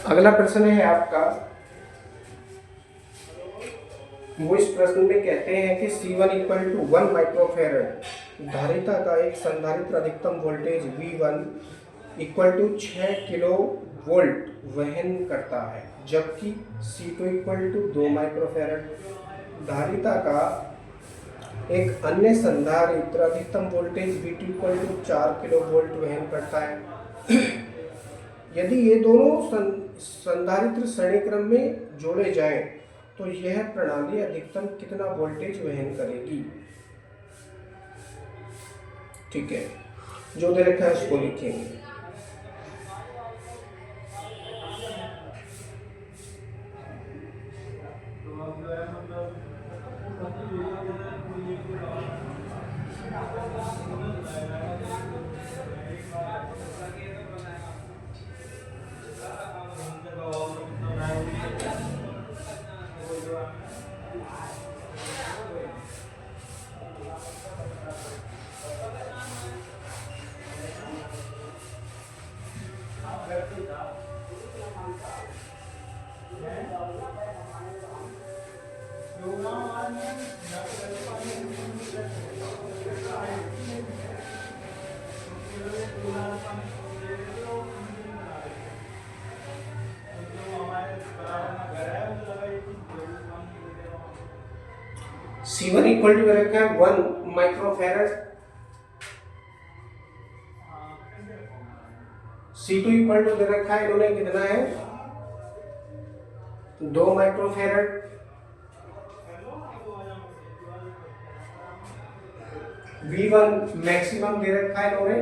अगला प्रश्न है आपका, वो इस प्रश्न में कहते हैं कि C1 इक्वल टू 1 माइक्रोफेरेड धारिता का एक संधारित्र अधिकतम voltage V1 equal to 6 kilovolt वहन करता है, जबकि C2 इक्वल टू 2 माइक्रोफेरेड धारिता का एक अन्य संधारित्र अधिकतम voltage V2 equal to 4 kilovolt वहन करता है। यदि ये दोनों संधारित्र श्रेणी क्रम में जोड़े जाएं तो यह प्रणाली अधिकतम कितना वोल्टेज वहन करेगी। ठीक है, जो दे रखा है उसको लिखेंगे। C1 इक्वल टू रखा है 1 माइक्रोफेरेड, C2 इक्वल टू दे रखा है इन्होंने कितना है 2 माइक्रोफेरेड, V1 मैक्सिमम दे रखा है इन्होंने,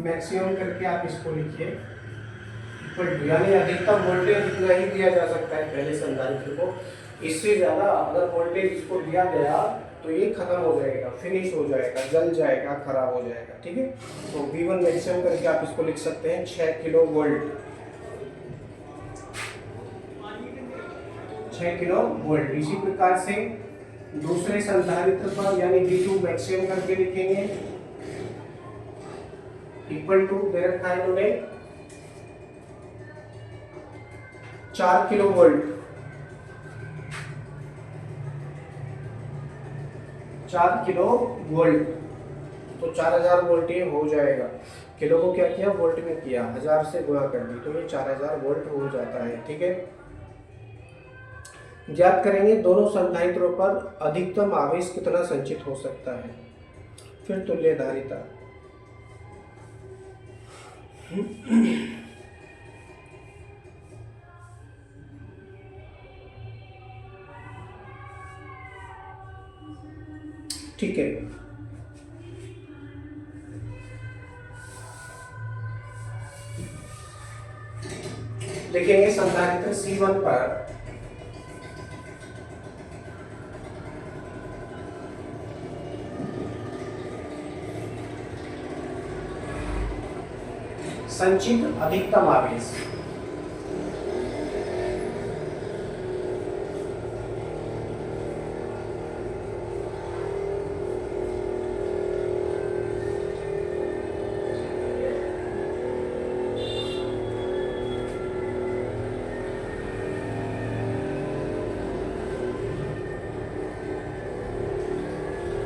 मैक्सिमम करके आप इसको लिखिए इक्वल टू, यानी अधिकतम वोल्टेज इतना ही दिया जा सकता है पहले संधारित्र को, इससे ज्यादा अगर वोल्टेज इसको दिया गया तो ये खत्म हो जाएगा, फिनिश हो जाएगा, जल जाएगा, खराब हो जाएगा। ठीक है, तो V1 मैक्सिमम करके आप इसको लिख सकते हैं 6 किलो वोल्ट, 6 किलो वोल्ट। इसी प्रकार से दूसरे संधारित्र पर यानी V2 मैक्सिमम करके लिखेंगे इक्वल टू दे रखा है इन्होंने 4 किलो वोल्ट, 4 किलो वोल्ट, तो 4000 वोल्ट ये हो जाएगा। किलो को क्या किया, वोल्ट में किया, 1000 से गुणा कर दी तो ये 4000 वोल्ट हो जाता है। ठीक है, ज्ञात करेंगे दोनों संधारित्रों पर अधिकतम आवेश कितना संचित हो सकता है। फिर तुल्य धारिता, ठीक है, देखेंगे संधारित्र C1 पर संचित अधिकतम आवेश,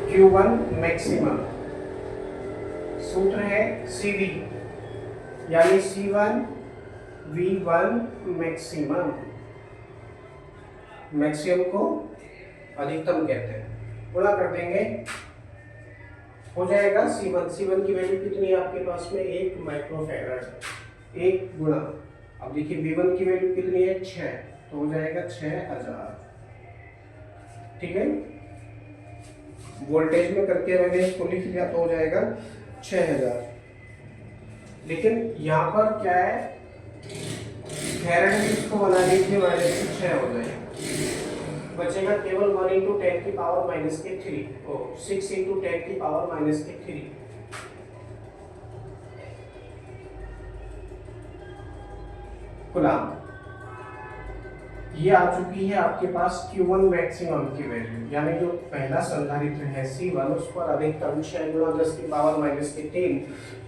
Q1 मैक्सिमम, सूत्र है CV यानी C1 V1 मैक्सिमम, मैक्सिमम को अधिकतम कहते हैं, गुणा कर देंगे हो जाएगा C1 की वैल्यू कितनी है आपके पास में 1 माइक्रोफेरेड, 1 गुणा, अब देखिए V1 की वैल्यू कितनी है 6, तो हो जाएगा 6000। ठीक है, वोल्टेज में करके मैंने इसको लिख लिया तो हो जाएगा 6000, लेकिन यहाँ पर क्या है फेरेड में इसको बना लीजिए -6 हो जाएगा, बचेगा केवल 1 × 10 की पावर -3 और 6 × 10 की पावर -3 कूलम। ये आ चुकी है आपके पास Q1 मैक्सिमम की वैल्यू, यानी जो पहला संधारित्र है C1 उस पर अधिकतम 6 गुणा 10 की पावर माइनस के 3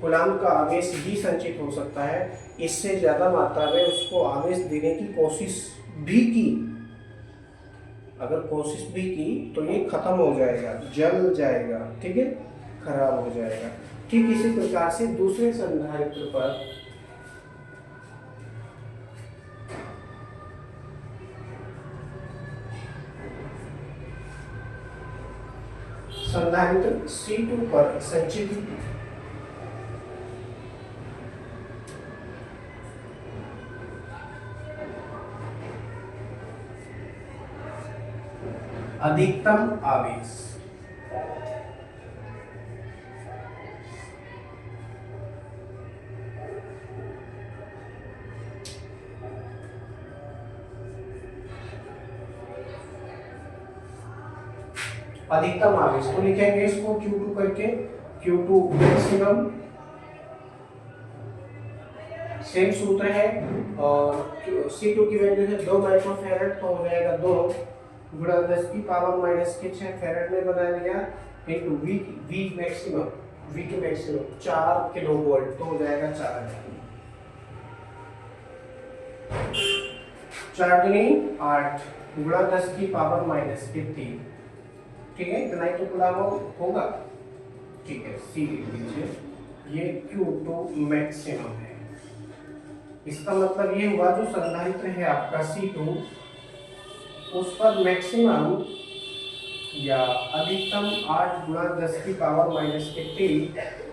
कूलाम का आवेश ही संचित हो सकता है। इससे ज़्यादा मात्रा में उसको आवेश देने की कोशिश भी की, अगर कोशिश भी की तो ये खत्म हो जाएगा, जल जाएगा, ठीक है, खराब हो जाएगा। ठीक इसी प्रकार से दूसरे संधारित्र पर संधारित्र C2 पर संचित अधिकतम आवेश तो लिखेंगे इसको Q2 करके, Q2 मैक्सिमम, सेम सूत्र है, और C2 की वैल्यू है 2 माइक्रोफैरड, तो हो जाएगा 2 गुणा 10 की पावर माइनस के 6 फैरड में बना लिया into V maximum 4 kilo volt, तो हो जाएगा 4 दूनी 8 गुणा 10 की पावर माइनस के 3, ठीक है, इतना ही तो गुणा होगा, ठीक है, सी लिख लीजिए, ये Q2 मैक्सिमम है। इसका मतलब ये हुआ जो संधारित्र है आपका C2 उस पर मैक्सिमम या अधिकतम 8 गुणा 10 की पावर माइनस के 3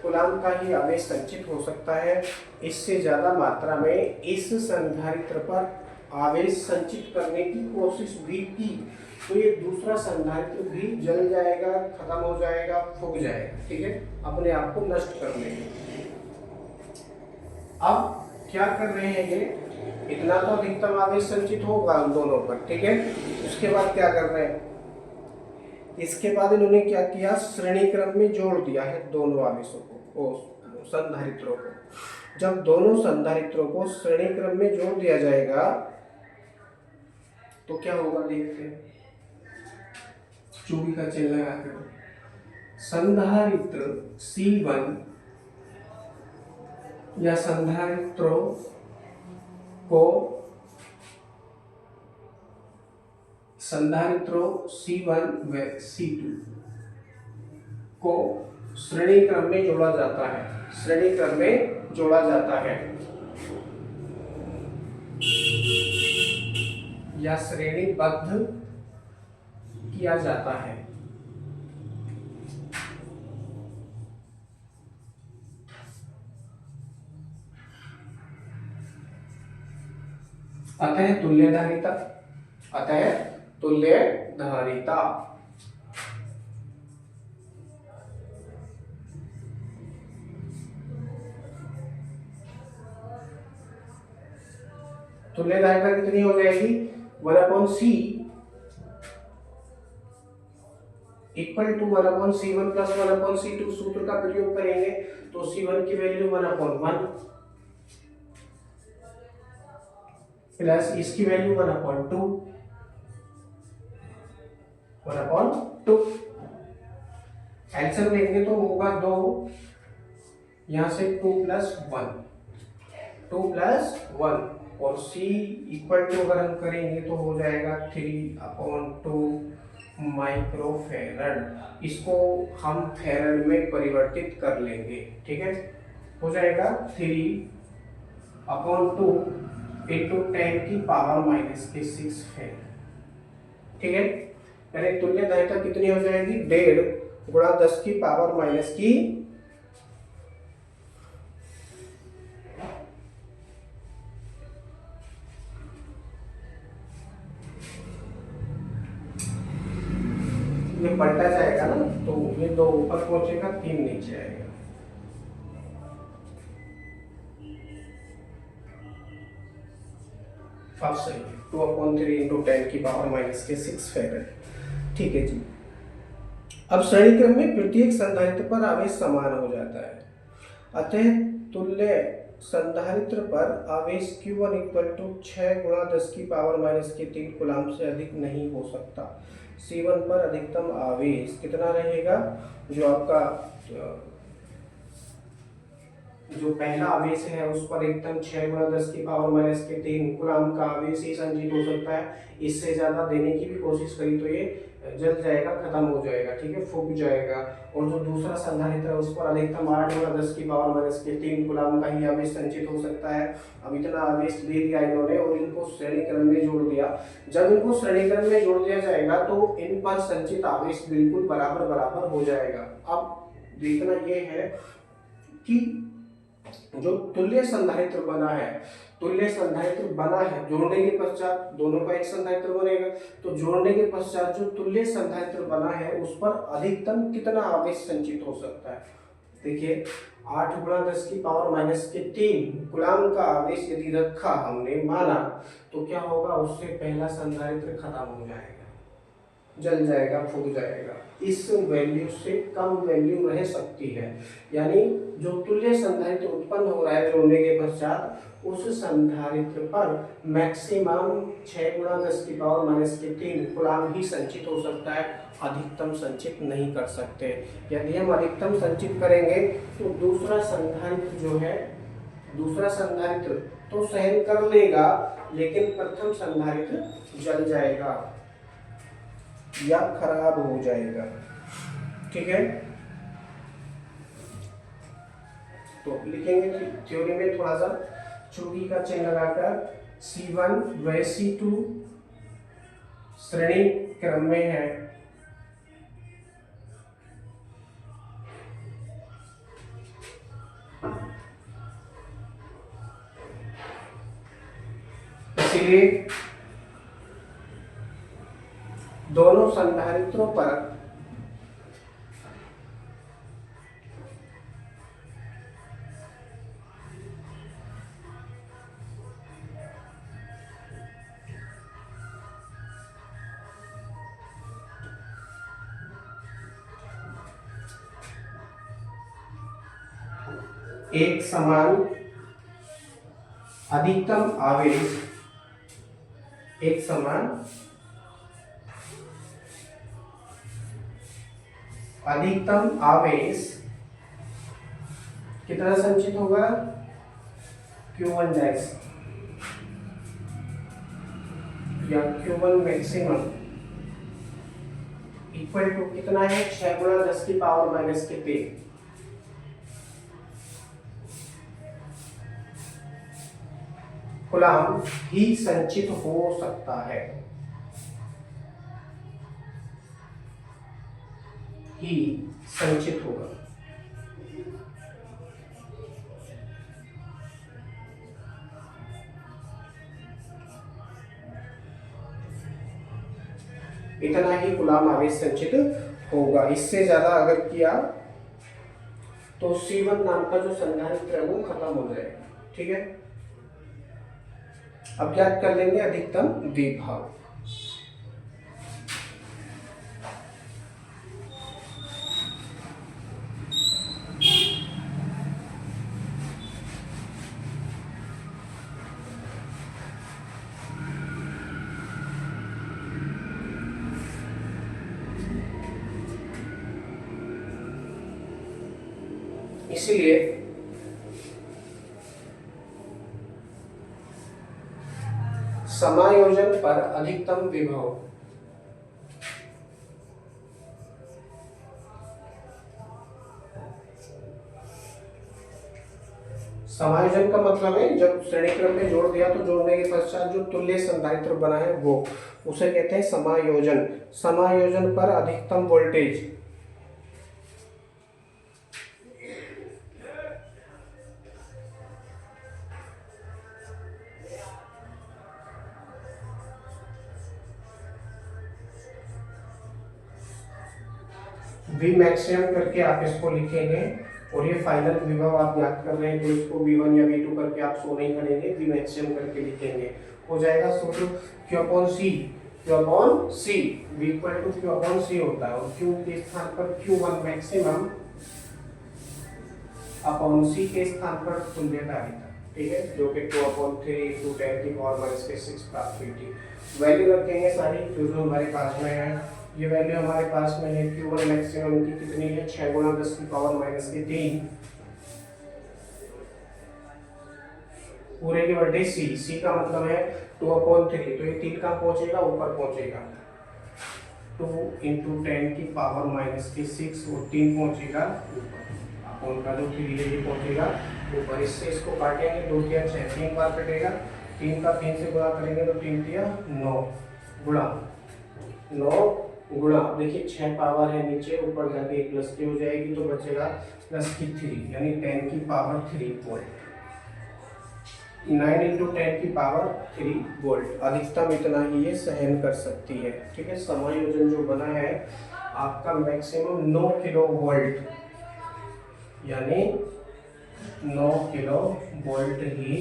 कूलाम का ही आवेश संचित हो सकता है। इससे ज्यादा मात्रा में इस संधारित्र पर आवेश संचित करने की कोशिश भी की तो ये दूसरा संधारित्र भी जल जाएगा, खत्म हो जाएगा, फूक जाएगा, ठीक है, अपने आप को नष्ट कर लेंगे। अब क्या कर रहे हैं ये, इतना तो अधिकतम आवेश संचित होगा उन दोनों पर, ठीक है। उसके बाद क्या कर रहे हैं, इसके बाद इन्होंने क्या किया, श्रेणी क्रम में जोड़ दिया है दोनों आवेशों को, संधारित्रों को। जब दोनों संधारित्रों को श्रेणी क्रम में जोड़ दिया जाएगा तो क्या होगा, देखते हैं, चूड़ी का चिन्ह लगाकर संधारित्र C1 या संधारित्रों C1 व C2 को श्रेणी क्रम में जोड़ा जाता है, श्रेणी क्रम में जोड़ा जाता है या श्रेणीबद्ध किया जाता है। अतः तुल्यधारिता, तुल्यधारिता कितनी हो जाएगी, 1/C equal to 1/C1 plus 1/C2 सूत्र का प्रयोग करेंगे तो C1 की वैल्यू 1/1 प्लस इसकी वैल्यू 1/2 एल्सियम लेंगे तो होगा 2, यहां से 2 प्लस 1 और C इक्वल टू अगर हम करेंगे तो हो जाएगा 3/2 माइक्रोफैरड। इसको हम फैरड में परिवर्तित कर लेंगे, ठीक है, हो जाएगा 3/2 इंटू 10 की पावर माइनस के 6 फैरड, ठीक है। यानी तुल्यधारिता कितनी हो जाएगी, 1.5 गुणा 10 की पावर माइनस की 3 ये पलटा जाएगा ना, तो ये 2 ऊपर पहुंचेगा, 3 नीचे आएगा। अब सही है, 2/3 इंटू 10 की पावर माइनस के 6 फैरड, ठीक है जी। अब श्रेणी क्रम में प्रत्येक संधारित्र पर आवेश समान हो जाता है, अतः तुल्य संधारित्र पर आवेश Q1 इक्वल टू 6 गुणा 10 की पावर माइनस के 3 कूलाम से अधिक नहीं हो सकता। C1 पर अधिकतम आवेश कितना रहेगा? जो आपका जो पहला आवेश है उस पर एकदम 6 गुणा 10 की पावर माइनस के 3 कूलाम का आवेश ही संचित हो सकता है। इससे ज्यादा देने की भी कोशिश करी तो ये जल जाएगा, खत्म हो जाएगा, ठीक है, फूक जाएगा। और जो दूसरा संधारित्र है उस पर अधिकतम 8 गुणा 10 की पावर माइनस के 3 कूलाम का ही आवेश संचित हो सकता है। अब इतना आवेश दे दिया इन्होंने और इनको श्रेणी क्रम में जोड़ दिया। जब इनको श्रेणी क्रम में जोड़ दिया जाएगा तो इन पर संचित आवेश बिल्कुल बराबर बराबर हो जाएगा। अब देखना ये है कि जो तुल्य संधारित्र बना है, तुल्य संधारित्र बना है, जोड़ने के पश्चात दोनों का एक संधारित्र बनेगा, तो जोड़ने के पश्चात जो तुल्य संधारित्र बना है उस पर अधिकतम कितना आवेश संचित हो सकता है? देखिए 8 गुणा 10 की पावर माइनस के 3 कूलाम का आवेश यदि रखा हमने माना तो क्या होगा? उससे पहला संधारित्र खत्म हो जाएगा, जल जाएगा, फूक जाएगा। इस वैल्यू से कम वैल्यू रह सकती है, यानी जो तुल्य संधारित्र उत्पन्न हो रहा है जोड़ने के पश्चात उस संधारित्र पर मैक्सिमम 6 गुणा 10 की पावर माइनस के 3 कूलाम ही संचित हो सकता है, अधिकतम संचित नहीं कर सकते। यदि हम अधिकतम संचित करेंगे तो दूसरा संधारित्र जो है, दूसरा संधारित्र तो सहन कर लेगा, लेकिन प्रथम संधारित्र जल जाएगा या खराब हो जाएगा, ठीक है। तो लिखेंगे थ्योरी में थोड़ा सा चूड़ी का चिन्ह लगाकर C1 व C2 श्रेणी क्रम में है, इसलिए दोनों संधारित्रों पर एक समान अधिकतम आवेश, एक समान अधिकतम आवेश कितना संचित होगा? Q1 डैश या Q1 मैक्सिमम इक्वल टू कितना है? 6 गुणा 10 की पावर माइनस के 3 कूलाम ही संचित हो सकता है, ही संचित होगा। इतना ही कूलाम आवेश संचित होगा। इससे ज्यादा अगर किया तो C1 नाम का जो संधारित्र है वो खत्म हो जाएगा, ठीक है। अब ज्ञात कर लेंगे अधिकतम विभव। इसलिए समायोजन पर अधिकतम विभव समायोजन का मतलब है जब श्रेणी क्रम में जोड़ दिया तो जोड़ने के पश्चात जो तुल्य संधारित्र बना है वो, उसे कहते हैं समायोजन। समायोजन पर अधिकतम वोल्टेज V मैक्सिमम करके आप इसको लिखेंगे और ये फाइनल विभव आप याद कर रहे हैं तो इसको V1 या V2 करके आप शो नहीं करेंगे, V मैक्सिमम करके लिखेंगे। हो जाएगा सूत्र Q upon C, Q upon C, V equal to Q upon C होता है और Q के स्थान पर Q1 मैक्सिमम अपॉन सी के स्थान पर तुल्य धारिता, ठीक है, जो कि 2/3 × 10⁻⁶ प्राप्त हुई थी। वैल्यू रखेंगे सारी जो जो हमारे पास में है। ये वैल्यू हमारे पास में है Q1 मैक्सिमम की कितनी है, 6 × 10⁻³ पूरे के बटे सी का मतलब है 2/3, तो ये 3 कहाँ पहुंचेगा, ऊपर पहुंचेगा, 2 × 10⁻⁶ और 3 पहुंचेगा ऊपर, अपॉन का जो 3 है ये पहुंचेगा ऊपर। इससे इसको काटेंगे, 2 × 6 3 बार कटेगा, 3 का 3 से गुणा करेंगे तो 3 × 9 गुणा 9 गुणा, देखिए 6 पावर है नीचे, ऊपर जाके प्लस की हो जाएगी तो बचेगा +3 यानी 10⁻³ वोल्ट। 9 × 10⁻³ वोल्ट अधिकतम इतना ही ये सहन कर सकती है, ठीक है। समायोजन जो बना है आपका मैक्सिमम 9 किलो वोल्ट, यानी 9 किलो वोल्ट ही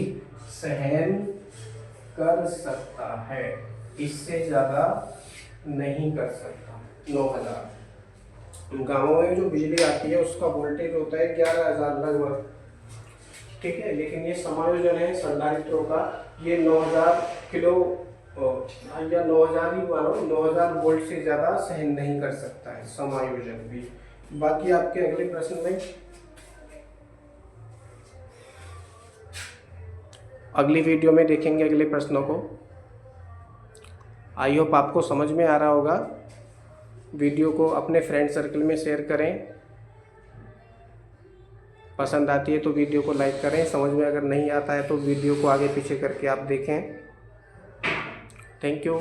सहन कर सकता है, इससे ज़्यादा नहीं कर सकता। 9000 गाँवों में जो बिजली आती है उसका वोल्टेज होता है 11000 लगभग, ठीक है, लेकिन ये समायोजन है संधारित्रों का, ये 9000 किलो या 9000 ही मानो, 9000 वोल्ट से ज़्यादा सहन नहीं कर सकता है समायोजन भी। बाकी आपके अगले प्रश्न में अगली वीडियो में देखेंगे अगले प्रश्नों को। आई होप आपको समझ में आ रहा होगा। वीडियो को अपने फ्रेंड सर्कल में शेयर करें, पसंद आती है तो वीडियो को लाइक करें, समझ में अगर नहीं आता है तो वीडियो को आगे पीछे करके आप देखें। Thank you.